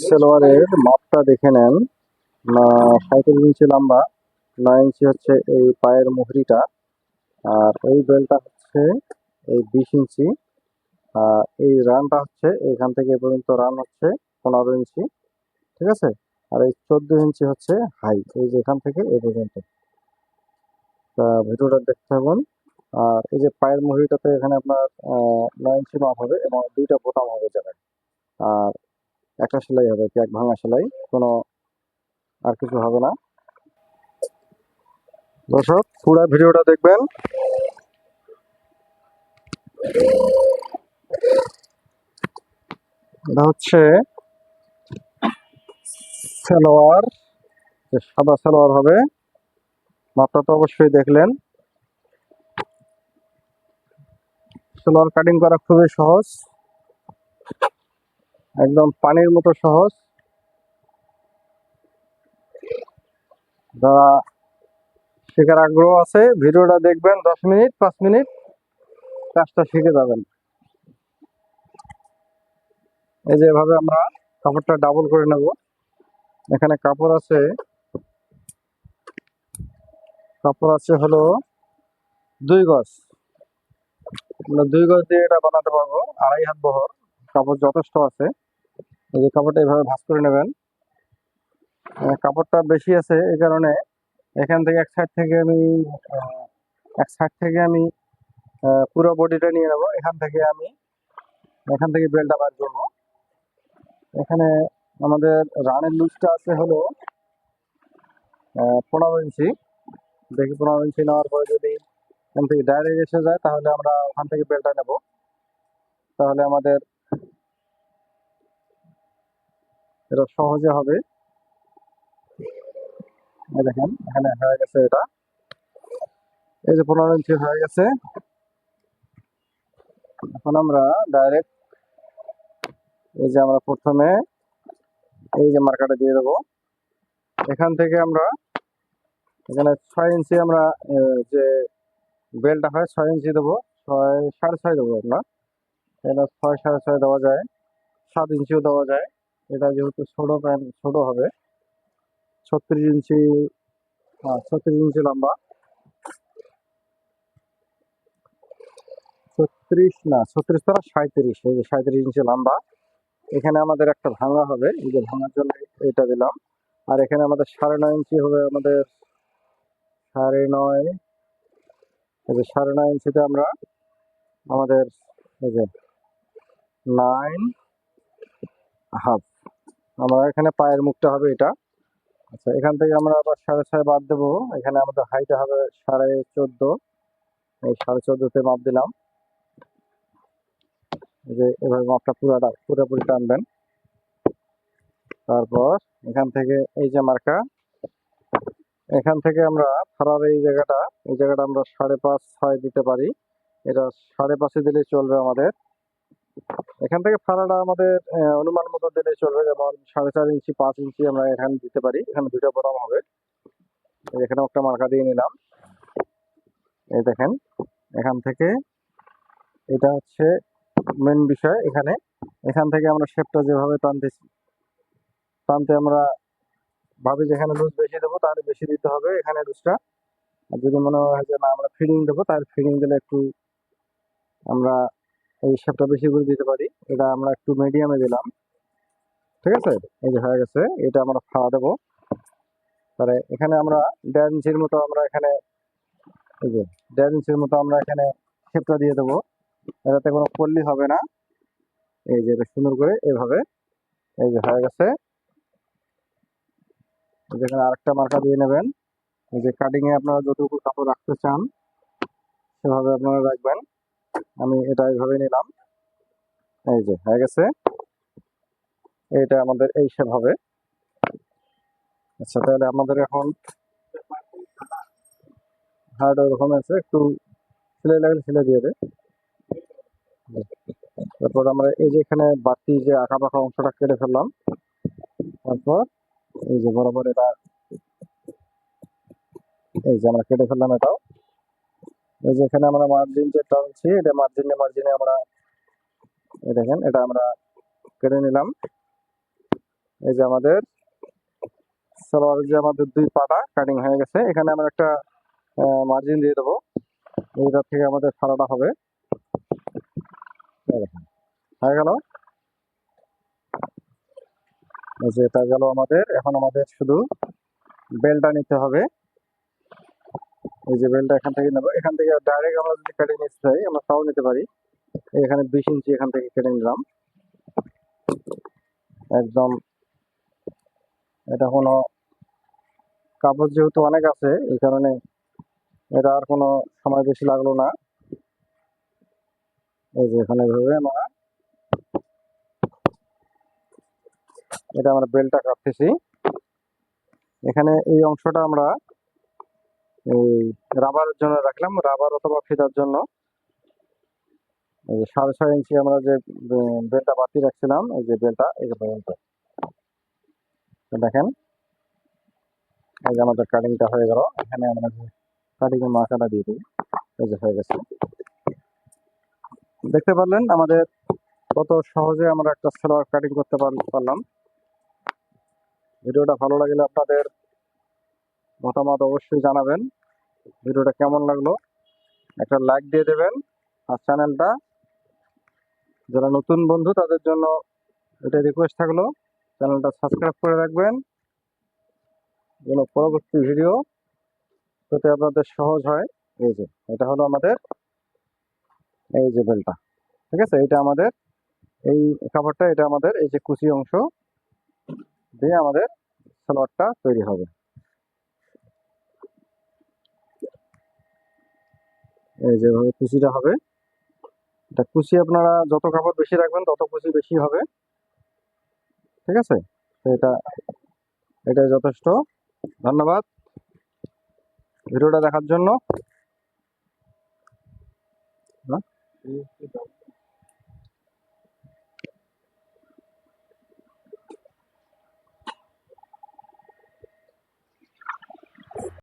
সালোয়ারের মাপটা দেখে নেন। 35 ইঞ্চি লম্বা, 9 ইঞ্চি হচ্ছে এই পায়ের মুহুরিটা, আর এই বেলটা হচ্ছে এই 20 ইঞ্চি। এই রানটা হচ্ছে এখান থেকে এ পর্যন্ত রান হচ্ছে 15 ইঞ্চি, ঠিক আছে। আর এই 14 ইঞ্চি হচ্ছে হাই, এই যে এখান থেকে এ পর্যন্ত। তা ভিডিওটা দেখতে থাকুন। আর এই যে পায়ের মুহুরিটাতে এখানে আপনার 9 ইঞ্চি মাপ হবে এবং দুইটা বোতাম হবে জায়গায়। আর একটা সেলাই হবে, কি এক ভাঙা সেলাই, কোনো আর কিছু হবে না। দর্শক পুরো ভিডিওটা দেখবেন। এটা হচ্ছে সালোয়ার, যে সাদা সালোয়ার হবে। মাপটা তো অবশ্যই দেখলেন। সালোয়ার কাটিং করা খুবই সহজ, একদম পানির মতো সহজ। যারা শেখার আগ্রহ আছে ভিডিওটা দেখবেন, 10 মিনিট 5 মিনিট কাজটা শিখে যাবেন। এই যে এভাবে আমরা কাপড়টা ডাবল করে নেব। এখানে কাপড় আছে হলো 2 গজ। আমরা 2 গজ দিয়ে এটা বানাতে পারবো, 2.5 হাত বহর কাপড় যথেষ্ট আছে। এই যে কাপড়টা এভাবে ভাঁজ করে নেবেন। কাপড়টা বেশি আছে এই কারণে এখান থেকে এক সাইড থেকে আমি পুরো বডিটা নিয়ে নেবো। এখান থেকে বেল্টটা বার করবো। এখানে আমাদের রানের লুজটা আছে হলো 15 ইঞ্চি। দেখি 15 ইঞ্চি নেওয়ার পরে যদি এখান থেকে ডাইরেক্ট এসে যায় তাহলে আমরা ওখান থেকে বেল্টটা নেব, তাহলে আমাদের এটা সহজে হবে। এই দেখেন এখানে হয়ে গেছে এটা। এই যে 15 ইঞ্চি হয়ে গেছে। এখন আমরা ডাইরেক্ট এই যে আমরা প্রথমে এই যে মার্কাটা দিয়ে দেবো। এখান থেকে আমরা এখানে 6 ইঞ্চি আমরা যে বেলটা হয় 6 ইঞ্চি দেবো, 6 সাড়ে 6 দেবো আমরা। এটা 6 সাড়ে 6 দেওয়া যায়, 7 ইঞ্চিও দেওয়া যায়। এটা যেহেতু ছোট হবে, 36 ইঞ্চি, 36 ইঞ্চি লম্বা, 36 না 36 তারা 37, এই যে 37 ইঞ্চি লম্বা। এখানে আমাদের একটা ভাঙা হবে, এই যে ভাঙার জন্য এটা দিলাম। আর এখানে আমাদের 9.5 ইঞ্চি হবে, আমাদের 9.5। এই যে 9.5 ইঞ্চিতে আমরা আমাদের এই যে 9.5 আমরা এখানে পায়ের মুখটা হবে এটা। আচ্ছা, এখান থেকে আমরা আবার 6.5 বাদ দেবো। এখানে আমাদের হাইটা হবে 14.5। এই 14.5-তে মাপ দিলাম। এই যে এভাবে মাপটা পুরোপুরি টানবেন। তারপর এখান থেকে এই যে মার্কা, এখান থেকে আমরা ফাড়ার এই জায়গাটা আমরা 5.5 6 দিতে পারি। এটা 5.5 দিলে চলবে আমাদের। এখান থেকে ফাড়াটা আমাদের অনুমান মতো দিলে চলবে, যেমন 4.5 ইঞ্চি 5 ইঞ্চি আমরা এখানে দিতে পারি। এখানে দুটো বোতাম হবে। এখানে একটা মার্কা দিয়ে নিলাম। এই দেখেন এখান থেকে এটা হচ্ছে মেন বিষয়। এখান থেকে আমরা শেপটা যেভাবে টানতে আমরা ভাবি যেখানে লুজ বেশি দেবো তাহলে বেশি দিতে হবে এখানে লুজটা। আর যদি মনে হয় যে না আমরা ফিডিং দেবো তাহলে ফিডিং দিলে একটু আমরা এই শেপটা বেশি করে দিতে পারি। এটা আমরা একটু মিডিয়ামে দিলাম, ঠিক আছে। এই যে হয়ে গেছে, এটা আমরা ফাড়া দেবো। তাহলে এখানে আমরা 1.5 ইঞ্চির মতো আমরা এখানে এই যে 1.5 ইঞ্চির মতো আমরা এখানে শেপটা দিয়ে দেবো। এটাতে কোনো পল্লি হবে না। এই যে এটা সুন্দর করে এভাবে এই যে হয়ে গেছে। যেখানে আরেকটা মার্কা দিয়ে নেবেন। এই যে কাটিং এ আপনারা যতটুকু কাপড় রাখতে চান সেভাবে আপনারা রাখবেন। আমি এটা এইভাবে নিলাম। এই যে হয়ে গেছে, এইটা আমাদের এই শেপ হবে। আচ্ছা, তাহলে আমাদের এখন হার্ড ওরকম আছে, একটু সেলাই লাগলে সেলাই দিয়ে দেয়। তারপর আমরা এই যে এখানে বাড়তি যে আঁকা পাকা অংশটা কেটে ফেললাম। তারপর এই যে বরাবর এটা এই যে আমরা কেটে ফেললাম এটাও। এই যে এখানে আমরা মার্জিন যে টানছি, এটা মার্জিনে আমরা এই দেখেন এটা আমরা কেটে নিলাম। এই যে আমাদের সালোয়ারের যে আমাদের দুই পাটা কাটিং হয়ে গেছে। এখানে আমরা একটা মার্জিন দিয়ে দেবো, এইটা থেকে আমাদের ফাড়াটা হবে। এই দেখেন, হয়ে গেল। এই যে এটা গেল আমাদের। এখন আমাদের শুধু বেলটা নিতে হবে। এই যে বেলটা এখান থেকে নেবো। এখান থেকে ডাইরেক্ট আমরা যদি কেটে নিতে চাই আমরা তাও নিতে পারি। এখানে 20 ইঞ্চি এখান থেকে কেটে নিলাম একদম। এটা কোনো কাপড় যেহেতু অনেক আছে এই কারণে এটা আর কোনো সময় বেশি লাগলো না। এই যে এখানে ভাবে আমরা এটা আমরা বেলটা কাটতেছি। এখানে এই অংশটা আমরা এই রাবারের জন্য রাখলাম, রাবার অথবা ফিতার জন্য। এই যে 6.5 ইঞ্চি আমরা যে বেলটা বাতি রাখছিলাম, এই যে বেলটা এই যে পর্যন্ত দেখেন। এই যে আমাদের কাটিংটা হয়ে গেল। এখানে আমরা যে কাটিং এর মার্কাটা দিয়ে দিই। এই যে হয়ে গেছে। দেখতে পারলেন আমাদের কত সহজে আমরা একটা সালোয়ার কাটিং করতে পারলাম। ভিডিওটা ভালো লাগলে আপনাদের মতামত অবশ্যই জানাবেন। ভিডিওটা কেমন লাগলো একটা লাইক দিয়ে দেবেন। আর চ্যানেলটা যারা নতুন বন্ধু তাদের জন্য এটা রিকোয়েস্ট থাকলো, চ্যানেলটা সাবস্ক্রাইব করে রাখবেন যেন পরবর্তী ভিডিও পেতে আপনাদের সহজ হয়। এই যে এটা হলো আমাদের এই যে বেলটা, ঠিক আছে। এটা আমাদের এই কাপড়টা, এটা আমাদের এই যে কুচি অংশ দিয়ে আমাদের সালোয়ারটা তৈরি হবে। এই যেভাবে কুচিটা হবে, এটা কুচি আপনারা যত কাপড় বেশি রাখবেন তত কুচি বেশি হবে, ঠিক আছে। তো এটাই যথেষ্ট। ধন্যবাদ ভিডিওটা দেখার জন্য।